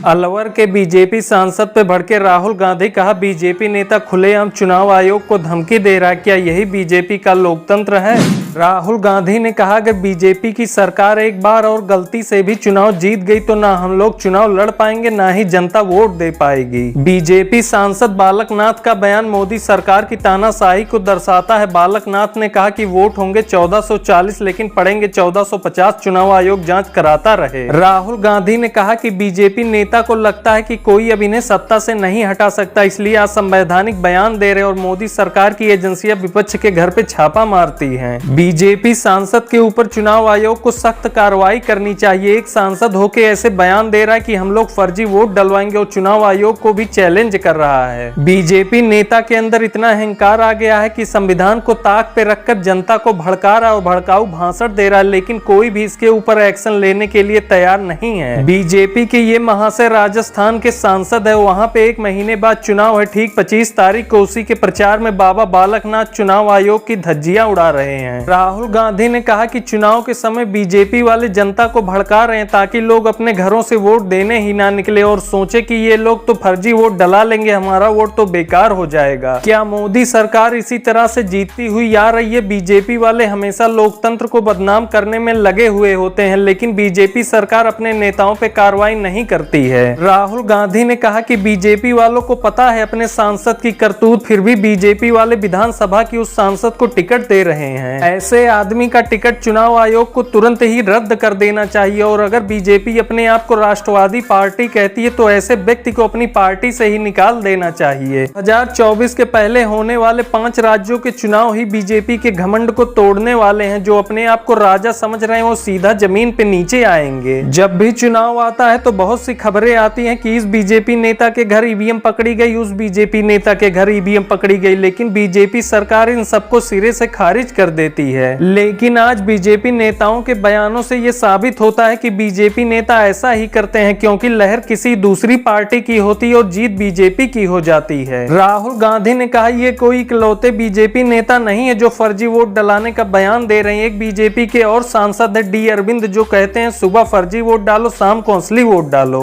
अलवर के बीजेपी सांसद पे भड़के राहुल गांधी, कहा बीजेपी नेता खुलेआम चुनाव आयोग को धमकी दे रहा है, क्या यही बीजेपी का लोकतंत्र है। राहुल गांधी ने कहा कि बीजेपी की सरकार एक बार और गलती से भी चुनाव जीत गई तो ना हम लोग चुनाव लड़ पाएंगे, ना ही जनता वोट दे पाएगी। बीजेपी सांसद बालक नाथ का बयान मोदी सरकार की तानाशाही को दर्शाता है। बालक नाथ ने कहा कि वोट होंगे 1440 लेकिन पड़ेंगे 1450, चुनाव आयोग जांच कराता रहे। राहुल गांधी ने कहा कि बीजेपी नेता को लगता है कि कोई अब इन्हें सत्ता से नहीं हटा सकता, इसलिए असंवैधानिक बयान दे रहे और मोदी सरकार की एजेंसियां विपक्ष के घर पे छापा मारती हैं। बीजेपी सांसद के ऊपर चुनाव आयोग को सख्त कार्रवाई करनी चाहिए। एक सांसद होके ऐसे बयान दे रहा है कि हम लोग फर्जी वोट डलवाएंगे और चुनाव आयोग को भी चैलेंज कर रहा है। बीजेपी नेता के अंदर इतना अहंकार आ गया है कि संविधान को ताक पे रखकर जनता को भड़का रहा और भड़काऊ भाषण दे रहा है, लेकिन कोई भी इसके ऊपर एक्शन लेने के लिए तैयार नहीं है। बीजेपी के ये महाशय राजस्थान के सांसद है, वहां पे एक महीने बाद चुनाव है। ठीक 25 तारीख को उसी के प्रचार में बाबा बालकनाथ चुनाव आयोग की धज्जियां उड़ा रहे हैं। राहुल गांधी ने कहा कि चुनाव के समय बीजेपी वाले जनता को भड़का रहे हैं ताकि लोग अपने घरों से वोट देने ही ना निकले और सोचे कि ये लोग तो फर्जी वोट डला लेंगे, हमारा वोट तो बेकार हो जाएगा। क्या मोदी सरकार इसी तरह से जीतती हुई आ रही है। बीजेपी वाले हमेशा लोकतंत्र को बदनाम करने में लगे हुए होते हैं, लेकिन बीजेपी सरकार अपने नेताओं पे कार्रवाई नहीं करती है। राहुल गांधी ने कहा कि बीजेपी वालों को पता है अपने सांसद की करतूत, फिर भी बीजेपी वाले विधानसभा की उस सांसद को टिकट दे रहे हैं। ऐसे आदमी का टिकट चुनाव आयोग को तुरंत ही रद्द कर देना चाहिए और अगर बीजेपी अपने आप को राष्ट्रवादी पार्टी कहती है तो ऐसे व्यक्ति को अपनी पार्टी से ही निकाल देना चाहिए। 2024 के पहले होने वाले 5 राज्यों के चुनाव ही बीजेपी के घमंड को तोड़ने वाले हैं। जो अपने आप को राजा समझ रहे हैं वो सीधा जमीन पे नीचे आएंगे। जब भी चुनाव आता है तो बहुत सी खबरें आती हैं कि इस बीजेपी नेता के घर ईवीएम पकड़ी गई, उस बीजेपी नेता के घर ईवीएम पकड़ी गई, लेकिन बीजेपी सरकार इन सबको सिरे से खारिज कर देती है। लेकिन आज बीजेपी नेताओं के बयानों से ये साबित होता है कि बीजेपी नेता ऐसा ही करते हैं क्योंकि लहर किसी दूसरी पार्टी की होती है और जीत बीजेपी की हो जाती है। राहुल गांधी ने कहा ये कोई इकलौते बीजेपी नेता नहीं है जो फर्जी वोट डलाने का बयान दे रहे हैं। एक बीजेपी के और सांसद है डी अरविंद जो कहते हैं सुबह फर्जी वोट डालो, शाम को असली वोट डालो।